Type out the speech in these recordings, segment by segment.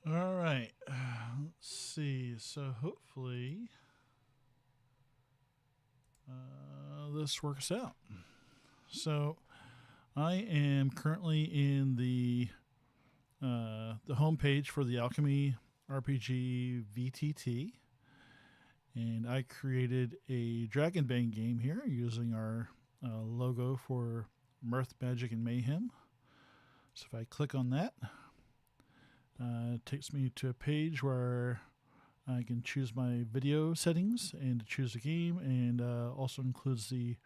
All right. Let's see. So hopefully this works out. So I am currently in the home page for the Alchemy RPG VTT, and I created a Dragonbane game here using our logo for Mirth, Magic, and Mayhem. So if I click on that, it takes me to a page where I can choose my video settings and choose a game, and also includes the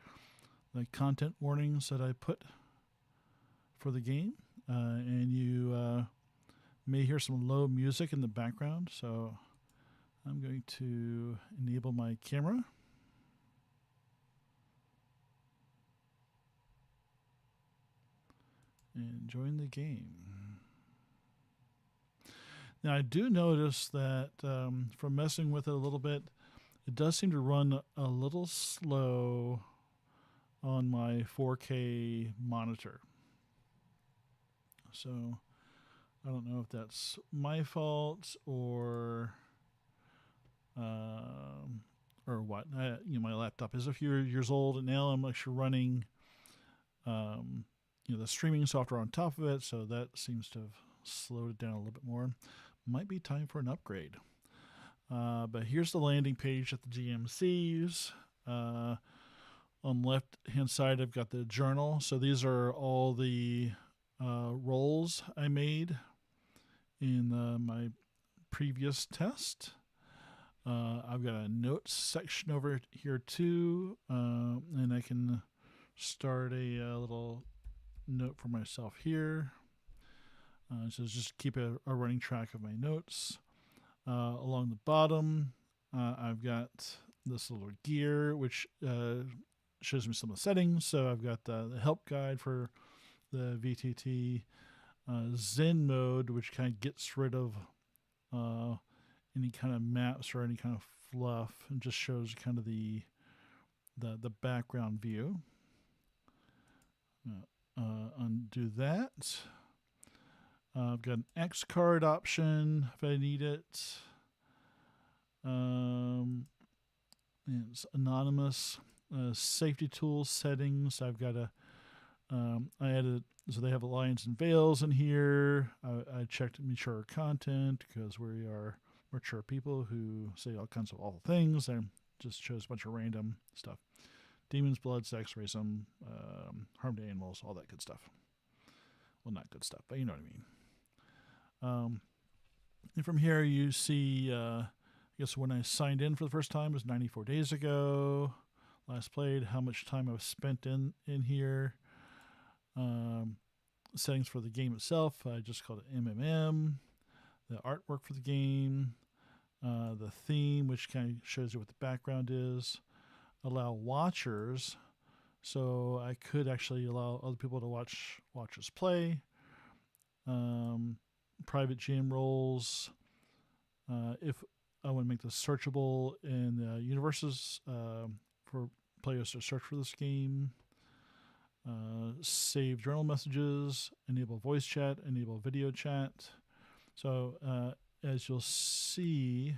content warnings that I put for the game. And you may hear some low music in the background, so I'm going to enable my camera. And join the game. Now, I do notice that from messing with it a little bit, it does seem to run a little slow on my 4K monitor. So I don't know if that's my fault or what. My laptop is a few years old, and now I'm actually running the streaming software on top of it, so that seems to have slowed it down a little bit more. Might be time for an upgrade. But here's the landing page at the GMCs. On the left hand side, I've got the journal. So these are all the rolls I made in my previous test. I've got a notes section over here too, and I can start a little note for myself here. So just keep a running track of my notes. Along the bottom, I've got this little gear, which shows me some of the settings. So I've got the help guide for the VTT, Zen mode, which kind of gets rid of any kind of maps or any kind of fluff, and just shows kind of the background view. Undo that. I've got an X card option if I need it. And it's anonymous. Safety tools settings. I've got I added, so they have lines and veils in here. I checked mature content because we are mature people who say all kinds of awful things. I just chose a bunch of random stuff. Demons, blood, sex, racism, harm to animals, all that good stuff. Well, not good stuff, but you know what I mean. And from here, you see, I guess when I signed in for the first time was 94 days ago. Last played, how much time I've spent in here. Settings for the game itself, I just called it MMM. The artwork for the game. The theme, which kind of shows you what the background is. Allow watchers. So I could actually allow other people to watch us play. Private GM roles. If I want to make this searchable in universes for players to search for this game. Save journal messages, enable voice chat, enable video chat. So as you'll see,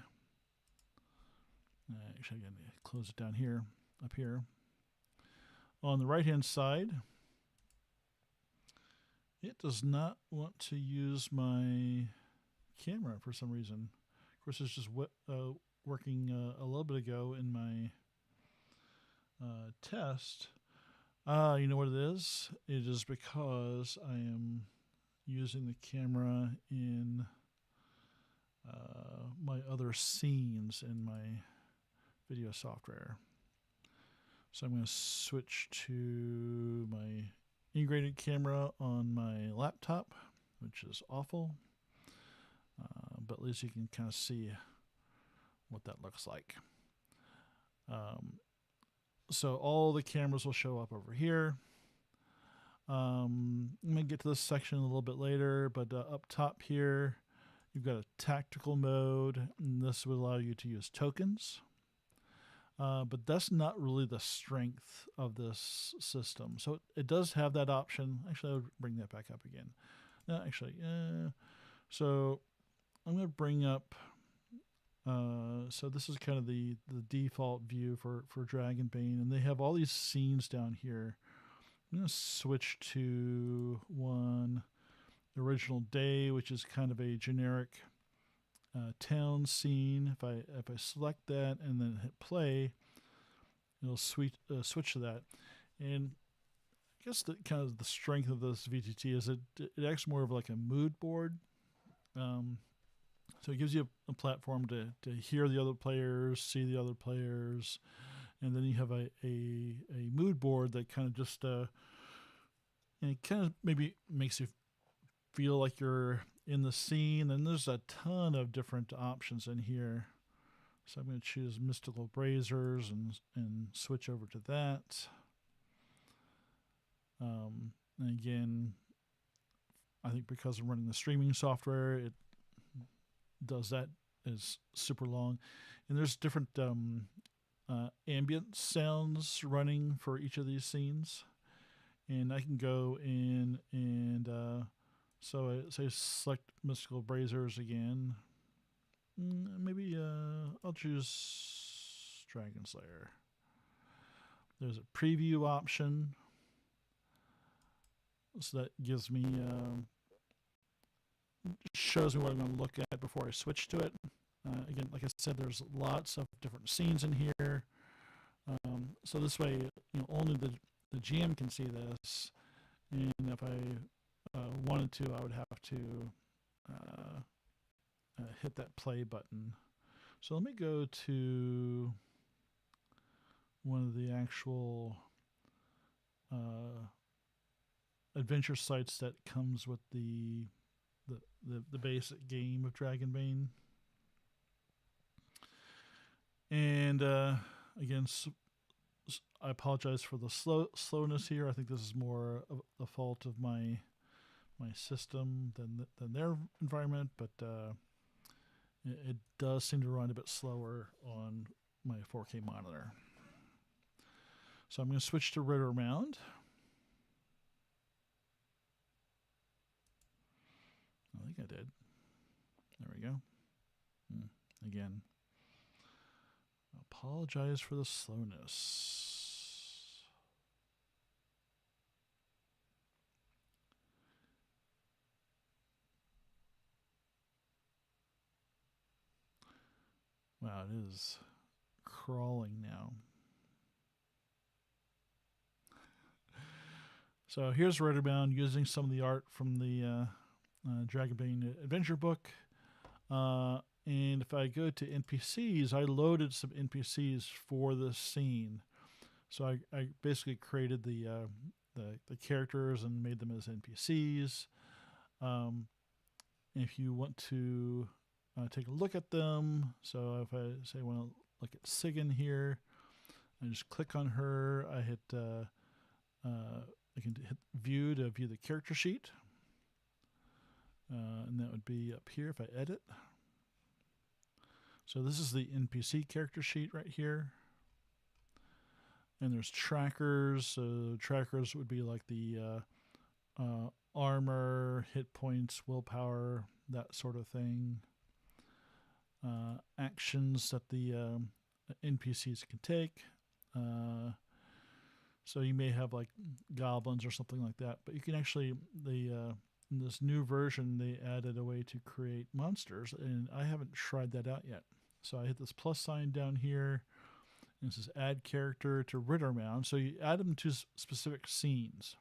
actually I'm going to close it down here, up here. On the right hand side, it does not want to use my camera for some reason. Of course, it's just working a little bit ago in my test. You know what it is? It is because I am using the camera in my other scenes in my video software. So I'm going to switch to my integrated camera on my laptop, which is awful. But at least you can kind of see what that looks like. So all the cameras will show up over here. I'm going to get to this section a little bit later, but up top here, you've got a tactical mode, and this would allow you to use tokens. But that's not really the strength of this system. So it does have that option. Actually, I'll bring that back up again. No, actually, so I'm going to bring up. So this is kind of the default view for Dragonbane, and they have all these scenes down here. I'm going to switch to one original day, which is kind of a generic town scene. If I select that and then hit play, it'll switch to that. And I guess the kind of the strength of this VTT is it acts more of like a mood board. So it gives you a platform to hear the other players, see the other players, and then you have a mood board that kind of just and it kind of maybe makes you feel like you're in the scene. And there's a ton of different options in here. So I'm going to choose Mystical Brazers and switch over to that. And again, I think because I'm running the streaming software, it does that is super long. And there's different ambient sounds running for each of these scenes. And I can go in and so I say select Mystical Brazers again. Maybe I'll choose Dragon Slayer. There's a preview option. So that gives me, shows me what I'm going to look at before I switch to it. Again, like I said, there's lots of different scenes in here. So this way, only the GM can see this. And if I wanted to, I would have to hit that play button. So let me go to one of the actual adventure sites that comes with the basic game of Dragonbane. And again, I apologize for the slowness here. I think this is more of the fault of my system than their environment, but it does seem to run a bit slower on my 4K monitor. So I'm going to switch to Ritter Mound. I think I did. There we go. Again, apologize for the slowness. Wow, it is crawling now. So here's Retterbound using some of the art from the Dragonbane adventure book. And if I go to NPCs, I loaded some NPCs for this scene. So I basically created the characters and made them as NPCs. If you want to take a look at them, so if I say I want to look at Sigyn here, I just click on her. I can hit view to view the character sheet. And that would be up here if I edit. So this is the NPC character sheet right here. And there's trackers. So trackers would be like the armor, hit points, willpower, that sort of thing. Actions that the NPCs can take. So you may have like goblins or something like that, but you can actually, in this new version, they added a way to create monsters, and I haven't tried that out yet. So I hit this plus sign down here, and it says add character to Ritter Mound. So you add them to specific scenes.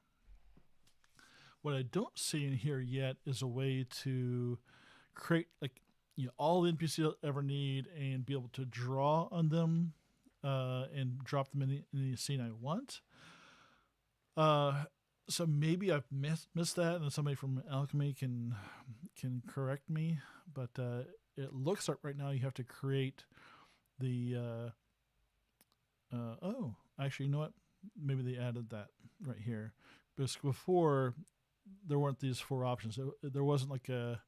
What I don't see in here yet is a way to create all the NPCs you'll ever need and be able to draw on them and drop them in the scene I want. So maybe I've missed that, and somebody from Alchemy can correct me. But it looks like right now you have to create the. Oh, actually, you know what? Maybe they added that right here. Because before there weren't these 4 options. There wasn't like a.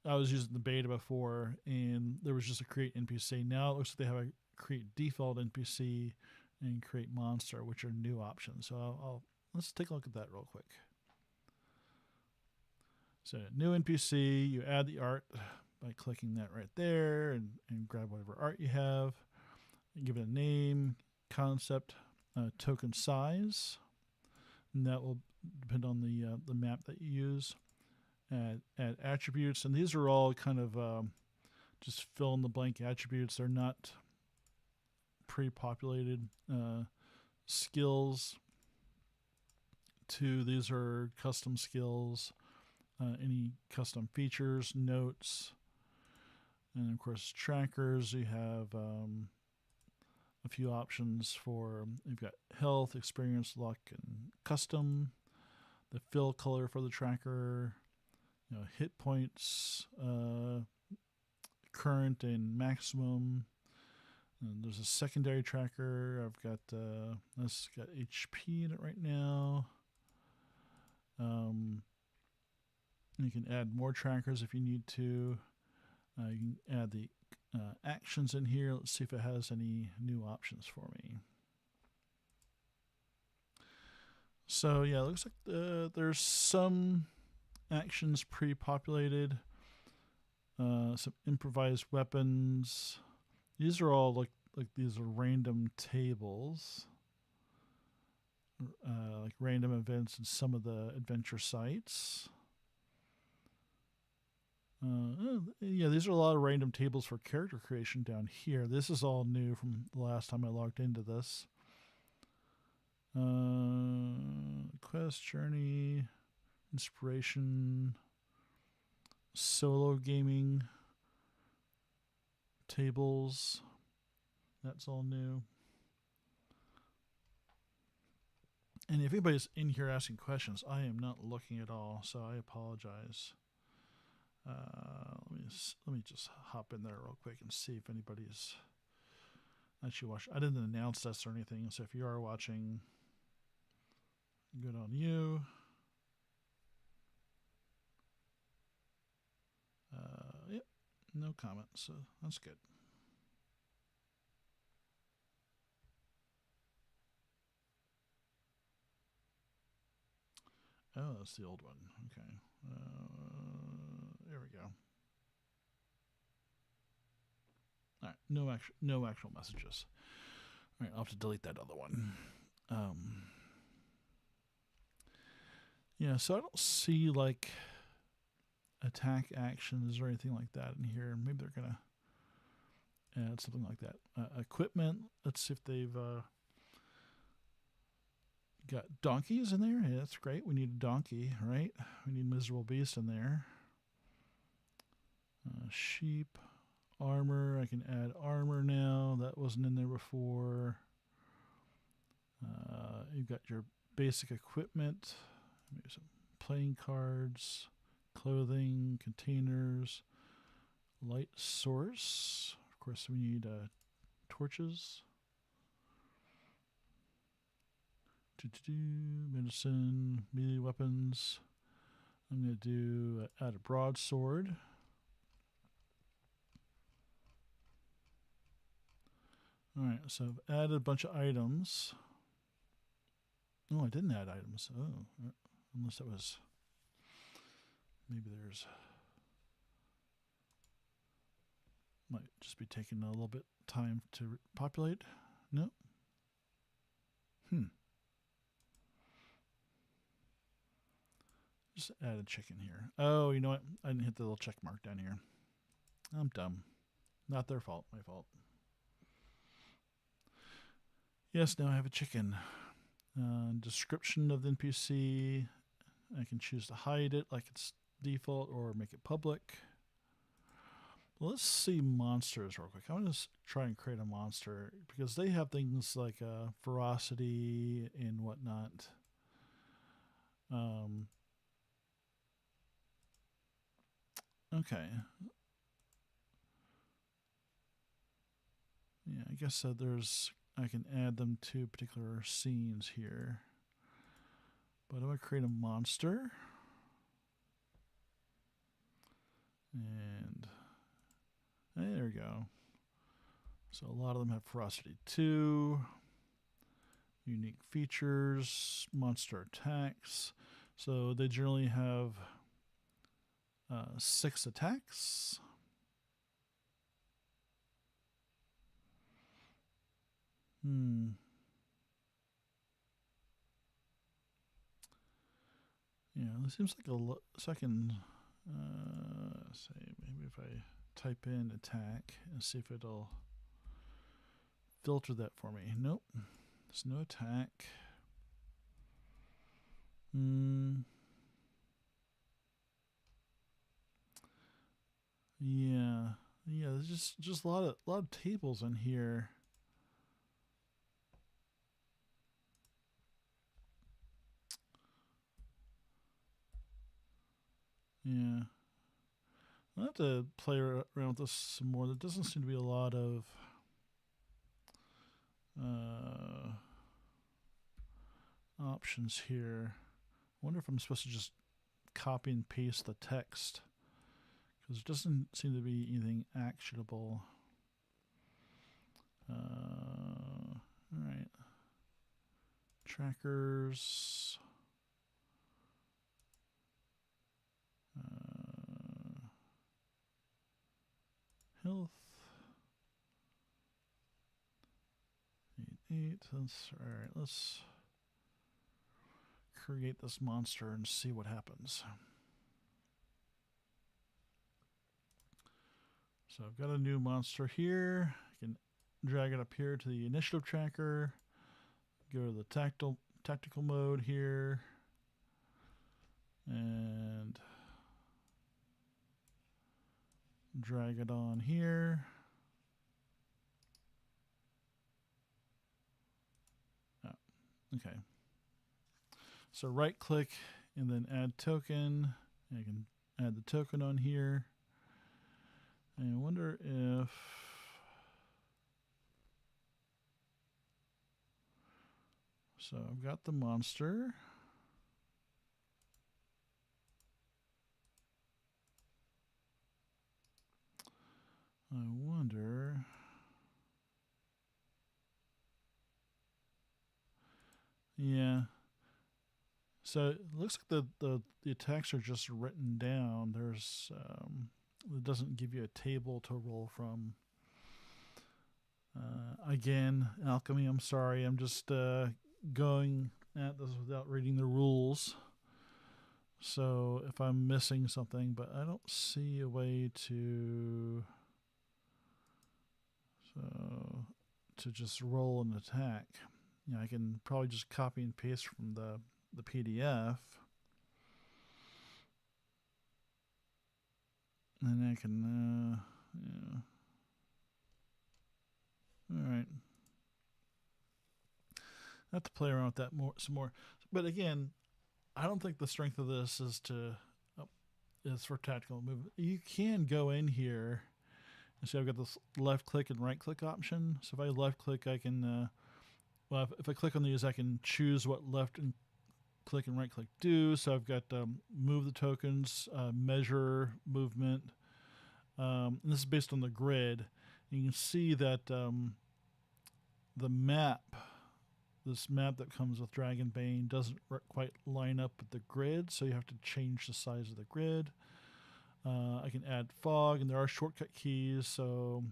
I was using the beta before, and there was just a create NPC. Now it looks like they have a create default NPC and create monster, which are new options. So let's take a look at that real quick. So new NPC, you add the art by clicking that right there and grab whatever art you have. Give it a name, concept, token size, and that will depend on the map that you use. Add attributes, and these are all kind of just fill in the blank attributes. They're not pre-populated. Skills, these are custom skills. Any custom features, notes, and of course trackers. You have a few options for, you've got health, experience, luck, and custom. The fill color for the tracker, hit points, current and maximum. And there's a secondary tracker. I've got this got HP in it right now. You can add more trackers if you need to. You can add the actions in here. Let's see if it has any new options for me. So yeah, it looks like there's some actions pre-populated. Some improvised weapons. These are all like these are random tables. Like random events in some of the adventure sites. Yeah, these are a lot of random tables for character creation down here. This is all new from the last time I logged into this. Quest, journey, inspiration, solo gaming, tables. That's all new. And if anybody's in here asking questions, I am not looking at all, so I apologize. Let me just hop in there real quick and see if anybody's actually watching. I didn't announce this or anything, so if you are watching, good on you. Yep, no comments, so that's good. Oh, that's the old one. Okay. There we go. All right, no actual messages. All right, I'll have to delete that other one. Yeah, so I don't see like attack actions or anything like that in here. Maybe they're gonna add something like that. Equipment. Let's see if they've got donkeys in there. Yeah, that's great. We need a donkey, right? We need miserable beast in there. Sheep, armor. I can add armor now. That wasn't in there before. You've got your basic equipment. Maybe some playing cards, clothing, containers, light source. Of course, we need torches. Medicine, melee weapons. I'm going to do add a broadsword. Alright, so I've added a bunch of items. Oh, I didn't add items. Oh, unless that was... Maybe there's... Might just be taking a little bit time to populate. No. Just add a chicken here. Oh, you know what? I didn't hit the little check mark down here. I'm dumb. Not their fault. My fault. Yes, now I have a chicken. Description of the NPC. I can choose to hide it like it's default or make it public. Let's see monsters real quick. I want to try and create a monster because they have things like ferocity and whatnot. Okay. Yeah, I guess I can add them to particular scenes here. But I'm going to create a monster. And there we go. So a lot of them have ferocity 2. Unique features, monster attacks. So they generally have 6 attacks. Yeah, this seems like so I can say maybe if I type in attack and see if it'll filter that for me. Nope, there's no attack. Yeah, there's just a lot of tables in here. Yeah, I'll have to play around with this some more. There doesn't seem to be a lot of options here. I wonder if I'm supposed to just copy and paste the text, because there doesn't seem to be anything actionable. All right. Trackers. Health. 8. Alright, let's create this monster and see what happens. So I've got a new monster here. I can drag it up here to the initiative tracker. Go to the tactical mode here. And drag it on here. Oh, okay. So right click and then add token. I can add the token on here. And I wonder if so I've got the monster. I wonder. Yeah. So it looks like the attacks are just written down. There's it doesn't give you a table to roll from. Again, Alchemy, I'm sorry. I'm just going at this without reading the rules. So if I'm missing something, but I don't see a way to just roll an attack. You know, I can probably just copy and paste from the PDF. And I can, yeah. All right. I have to play around with that some more. But again, I don't think the strength of this is for tactical movement. You can go in here and see I've got this left click and right click option. So if I left click, I can, if I click on these, I can choose what left and click and right click do. So I've got move the tokens, measure movement. And this is based on the grid. You can see that the map, this map that comes with Dragonbane, doesn't quite line up with the grid, so you have to change the size of the grid. I can add fog, and there are shortcut keys, so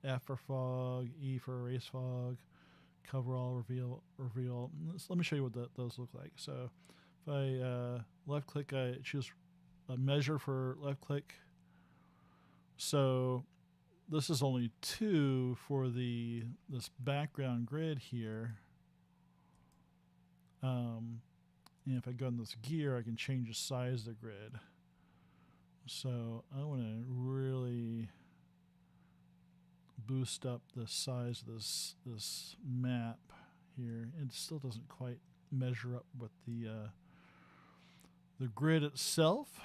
F for fog, E for erase fog, cover all, reveal. Let me show you what those look like. So if I left click, I choose a measure for left click. So this is only 2 for this background grid here. And if I go in this gear, I can change the size of the grid. So I want to really boost up the size of this map here. It still doesn't quite measure up with the grid itself.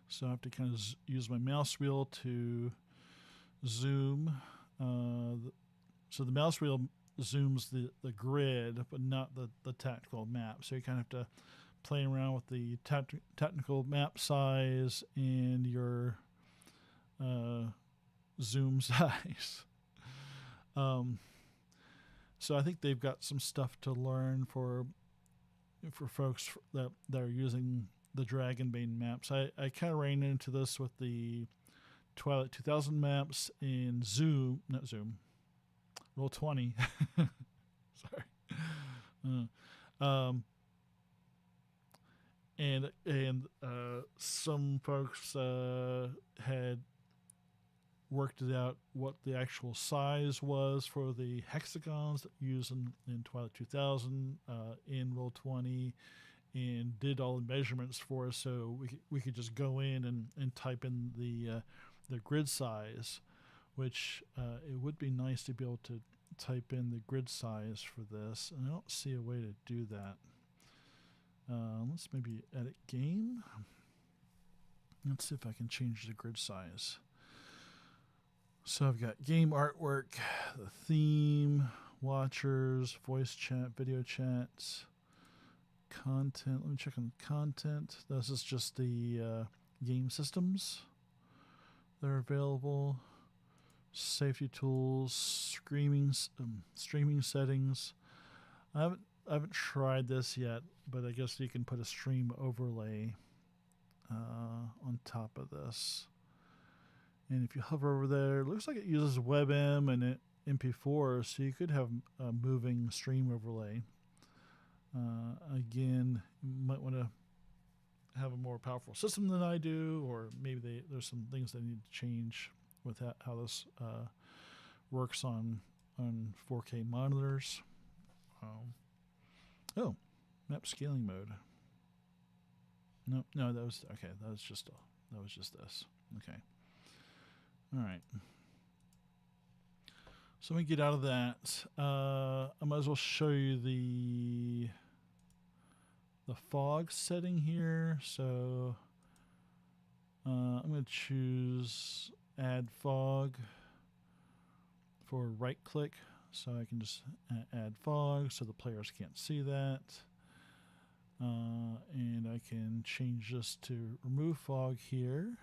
So I have to kind of use my mouse wheel to zoom. So the mouse wheel zooms the grid, but not the tactical map. So you kind of have to play around with the technical map size and your zoom size. So I think they've got some stuff to learn for for folks that are using the Dragonbane maps. I kind of ran into this with the Twilight 2000 maps in Roll20. Sorry. And some folks had worked it out what the actual size was for the hexagons that you use in Twilight 2000 in Roll20, and did all the measurements for us, so we could just go in and type in the grid size, which it would be nice to be able to type in the grid size for this, and I don't see a way to do that. Let's maybe edit game. Let's see if I can change the grid size. So I've got game artwork, the theme, watchers, voice chat, video chats, content. Let me check on content. This is just the game systems that are available. Safety tools, streaming settings. I haven't tried this yet, but I guess you can put a stream overlay on top of this. And if you hover over there, it looks like it uses WebM and MP4, so you could have a moving stream overlay. Again, you might want to have a more powerful system than I do, or maybe there's some things they need to change with how this works on 4K monitors. Oh, map scaling mode. No, that was okay. That was just this. Okay. All right. So let me get out of that. I might as well show you the fog setting here. So I'm going to choose add fog for right click, so I can just add fog so the players can't see that. And I can change this to remove fog here.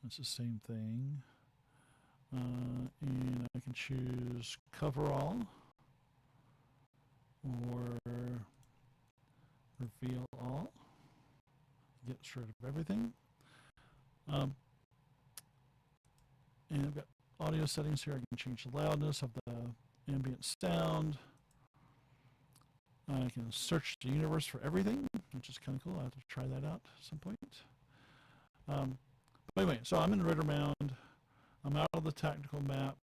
That's the same thing. And I can choose cover all or reveal all. Get rid of everything. And I've got audio settings here. I can change the loudness of the ambient sound. I can search the universe for everything, which is kind of cool. I'll have to try that out at some point. But anyway, so I'm in Ritter Mound. I'm out of the tactical map.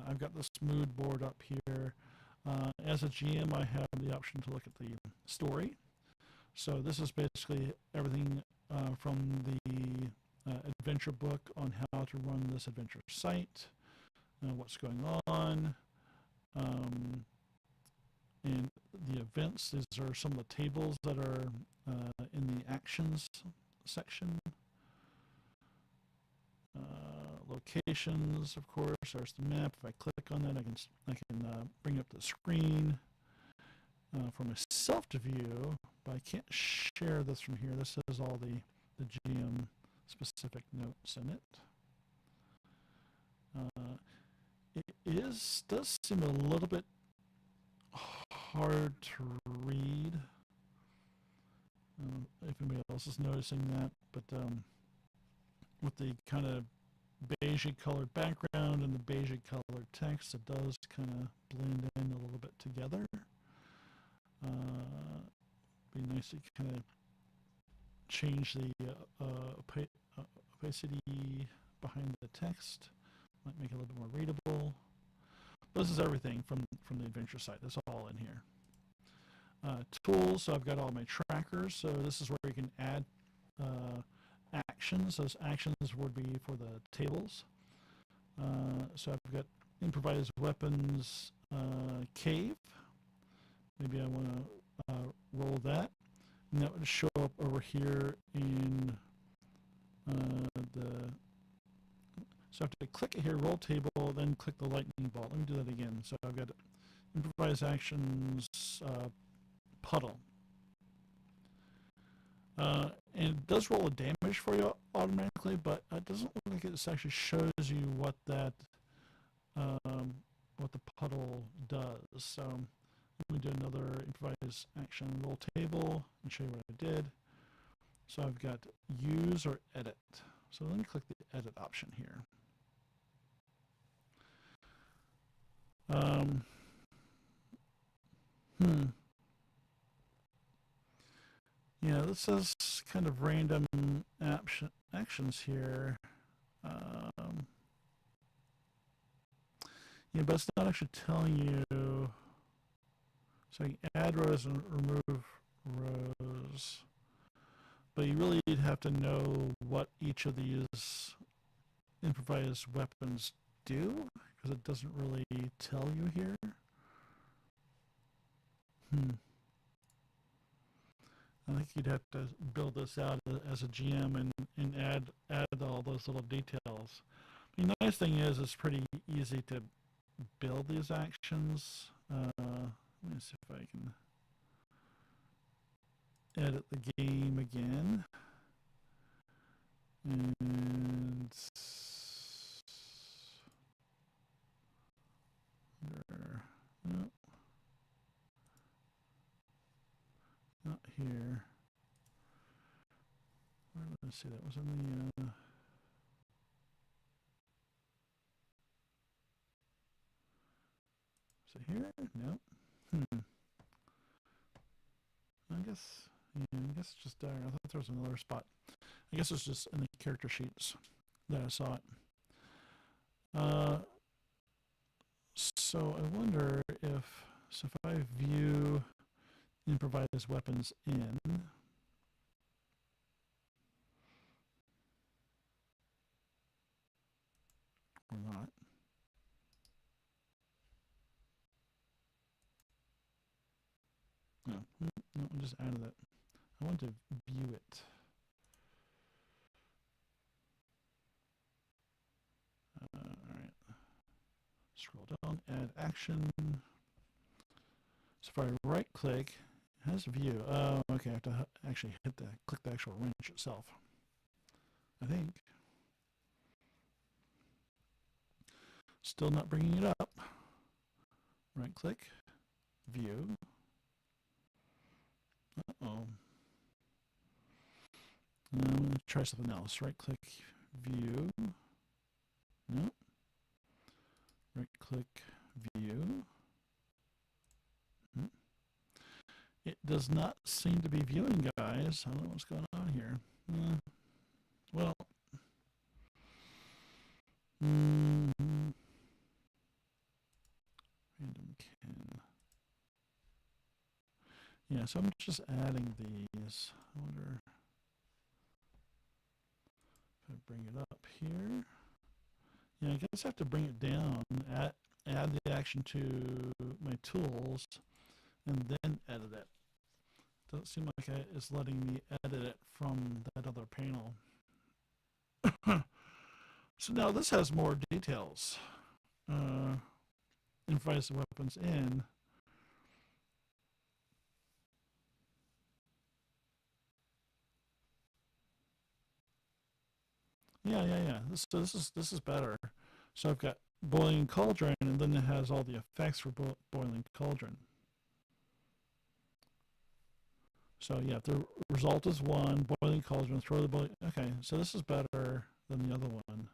I've got this mood board up here. As a GM, I have the option to look at the story. So this is basically everything from the adventure book on how to run this adventure site, what's going on, and the events. These are some of the tables that are in the actions section. Locations, of course. There's the map. If I click on that, I can bring up the screen for myself to view, but I can't share this from here. This is all the GM specific notes in it. Does seem a little bit hard to read. If anybody else is noticing that, but with the kind of beige colored background and the beige colored text, it does kind of blend in a little bit together. Be nice to kind of change the opacity behind the text. Might make it a little bit more readable. This is everything from the adventure site. That's all in here. Tools, so I've got all my trackers. So this is where you can add actions. Those actions would be for the tables. So I've got improvised weapons cave. Maybe I want to roll that. And that would show up over here in so I have to click it here, roll table, then click the lightning bolt. Let me do that again. So I've got improvised actions puddle. And it does roll a damage for you automatically, but it doesn't look like it actually shows you what that what the puddle does. So let Let me do another improvise action roll table and show you what I did. So I've got use or edit. So let me click the edit option here. Yeah, this says kind of random actions here. Yeah, but it's not actually telling you. So you add rows and remove rows. But you really have to know what each of these improvised weapons do, because it doesn't really tell you here. I think you'd have to build this out as a GM and add all those little details. The nice thing is it's pretty easy to build these actions. Let me see if I can edit the game again. And no, not here. Let's see, that was in the is it here? No. I guess just there. I thought there was another spot. I guess it's just in the character sheets that I saw it. So I wonder if I view improvised weapons in, or not. No, I just added that. I want to view it. All right. Scroll down, add action. So if I right click, it has view. Oh, okay, I have to actually click the actual wrench itself, I think. Still not bringing it up. Right click, view. Uh-oh. I'm going to try something else. Right click, view. No. Right click, view. It does not seem to be viewing, guys. I don't know what's going on here. Well. Random can. Yeah, so I'm just adding these. I wonder if I bring it up here. Yeah, I guess I have to bring it down, add the action to my tools, and then edit it. Doesn't seem like it's letting me edit it from that other panel. So now this has more details. Improvised weapons in. Yeah. This is better. So I've got boiling cauldron, and then it has all the effects for boiling cauldron. So yeah, if the result is 1, boiling cauldron, throw the boiling. Okay, so this is better than the other one.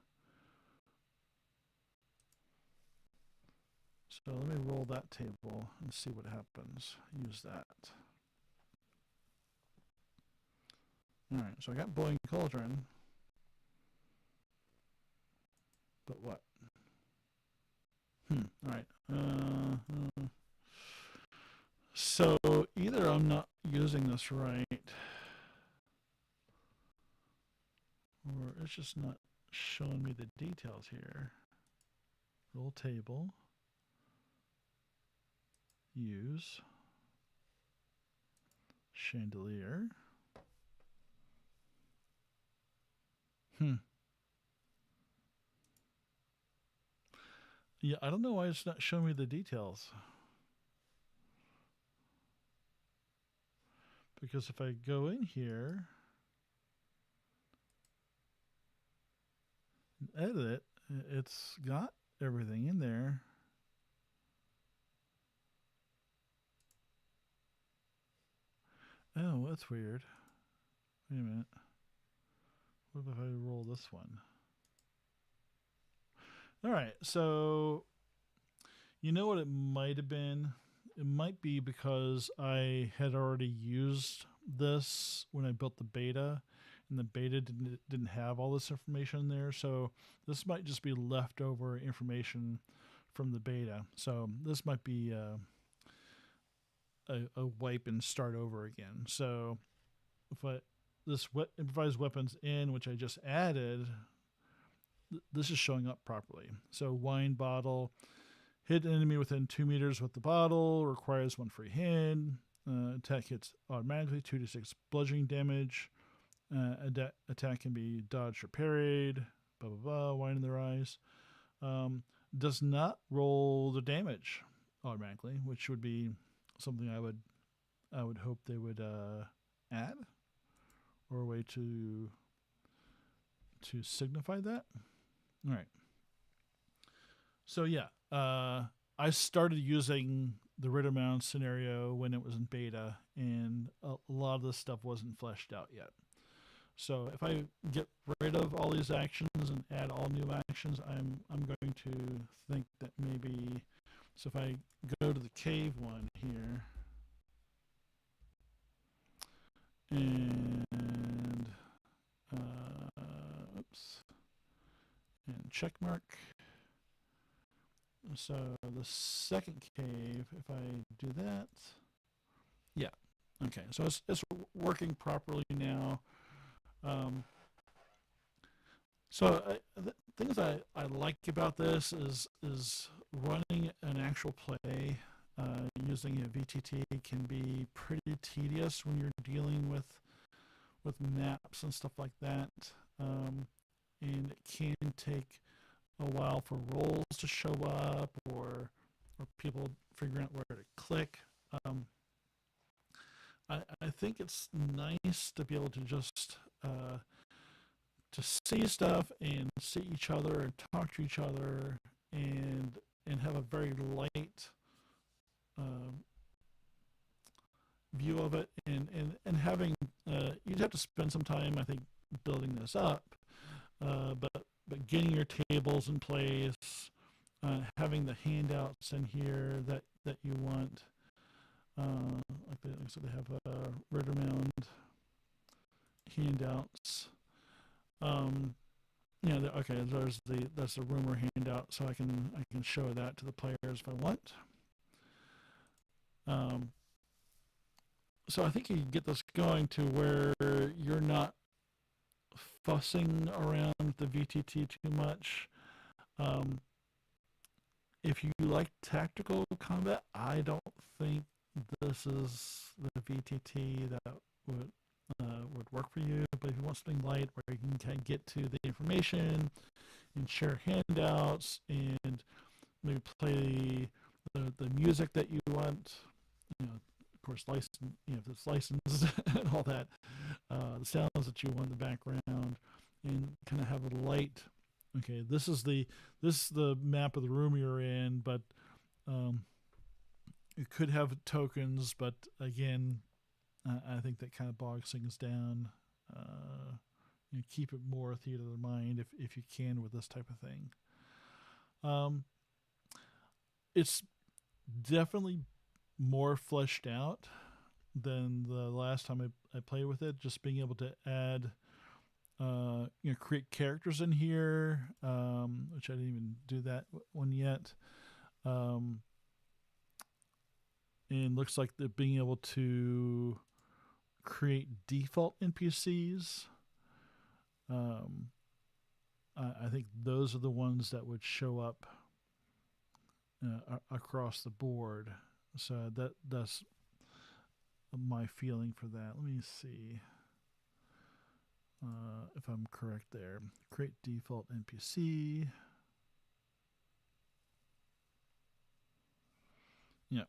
So let me roll that table and see what happens. Use that. All right, so I got boiling cauldron. But what? All right. So either I'm not using this right, or it's just not showing me the details here. Roll table. Use. Chandelier. Yeah, I don't know why it's not showing me the details. Because if I go in here and edit it, it's got everything in there. Oh, that's weird. Wait a minute. What if I roll this one? All right, so you know what it might have been? It might be because I had already used this when I built the beta, and the beta didn't have all this information there. So this might just be leftover information from the beta. So this might be a wipe and start over again. So if I this improvised weapons in, which I just added, this is showing up properly. So wine bottle, hit an enemy within 2 meters with the bottle, requires 1 free hit. Attack hits automatically, 2d6 bludgeoning damage. Attack can be dodged or parried. Blah blah blah. Wine in their eyes. Does not roll the damage automatically, which would be something I would hope they would add, or a way to signify that. All right. So yeah, I started using the Rittermound scenario when it was in beta, and a lot of this stuff wasn't fleshed out yet. So if I get rid of all these actions and add all new actions, I'm going to think that maybe. So if I go to the cave one here, and oops, and check mark. So the second cave, if I do that, yeah, okay. So it's working properly now. So the things I like about this is running an actual play using a VTT can be pretty tedious when you're dealing with maps and stuff like that, and it can take a while for roles to show up or people figuring out where to click. I think it's nice to be able to just to see stuff and see each other and talk to each other and have a very light view of it, and having you'd have to spend some time, I think, building this up, but getting your tables in place, having the handouts in here that you want, so they have Rittermound handouts. Okay, that's the rumor handout, so I can show that to the players if I want. So I think you can get this going to where you're not fussing around the VTT too much. If you like tactical combat, I don't think this is the VTT that would work for you. But if you want something light where you can kind of get to the information and share handouts and maybe play the music that you want, of course, if it's licensed and all that, the sounds that you want in the background, and kind of have a light. Okay, this is the map of the room you're in, but you could have tokens, but again, I think that kind of bogs things down. Keep it more theater of the mind if you can with this type of thing. It's definitely more fleshed out than the last time I played with it. Just being able to add, create characters in here, which I didn't even do that one yet. And looks like they're being able to create default NPCs. I think those are the ones that would show up across the board. So that's my feeling for that. Let me see if I'm correct there. Create default NPC. Yeah.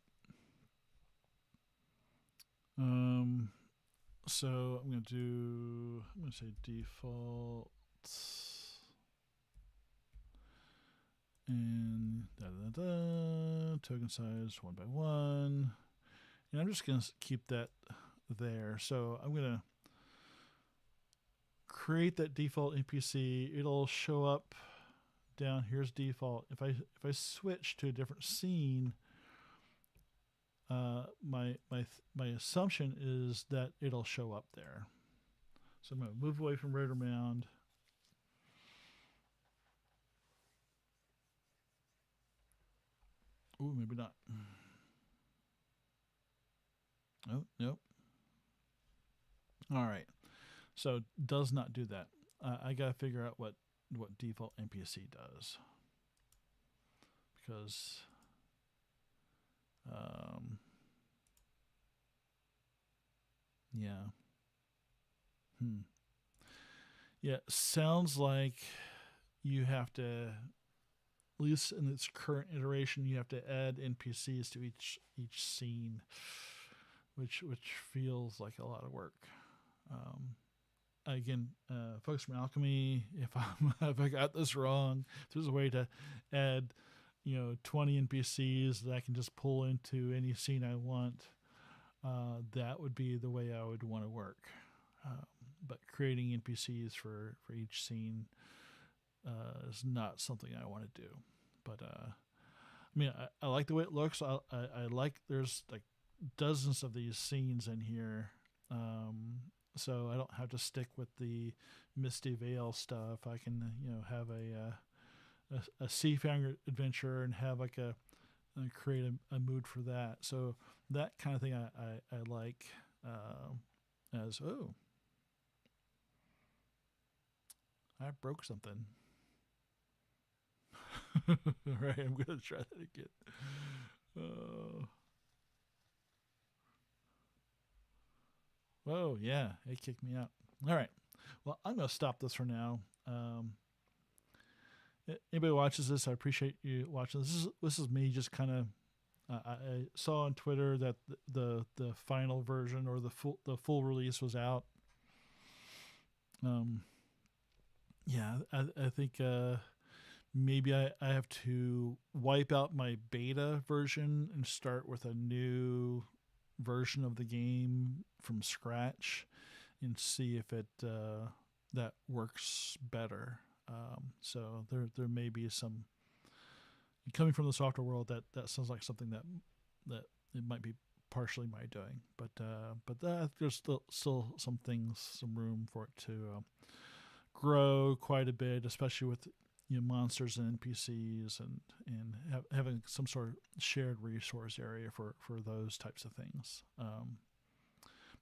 So I'm going to say default and token size 1 by 1, and I'm just going to keep that there. So I'm going to create that default NPC. It'll show up down. Here's default. If I switch to a different scene, my assumption is that it'll show up there. So I'm going to move away from Raider Mound. Ooh, maybe not. Oh, nope. All right. So does not do that. I got to figure out what default NPC does. Because yeah. Yeah, sounds like you have to, at least in its current iteration, you have to add NPCs to each scene, which feels like a lot of work. Again, folks from Alchemy, if I got this wrong, if there's a way to add 20 NPCs that I can just pull into any scene I want, that would be the way I would want to work. But creating NPCs for each scene is not something I want to do. But I mean, I like the way it looks. I like there's like dozens of these scenes in here, so I don't have to stick with the Misty Vale stuff. I can have a seafaring adventure and have like create a mood for that. So that kind of thing I like as I broke something. All right, I'm going to try that again. Whoa, yeah, it kicked me out. All right, well, I'm going to stop this for now. Anybody watches this, I appreciate you watching. This is me just kind of. I saw on Twitter that the final version or the full release was out. Yeah, I think maybe I have to wipe out my beta version and start with a new version of the game from scratch and see if it that works better. So there may be some coming from the software world that sounds like something that it might be partially my doing, but there's still some room for it to grow quite a bit, especially with monsters and NPCs and having some sort of shared resource area for those types of things.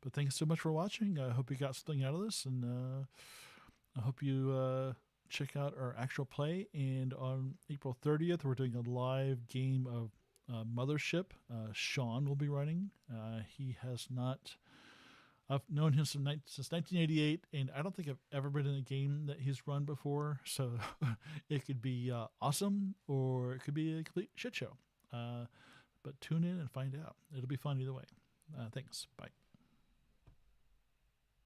But thanks so much for watching. I hope you got something out of this, and I hope you check out our actual play. And on April 30th, we're doing a live game of Mothership. Sean will be running. He has not. I've known him since 1988, and I don't think I've ever been in a game that he's run before. So it could be awesome, or it could be a complete shit show. But tune in and find out. It'll be fun either way. Thanks. Bye.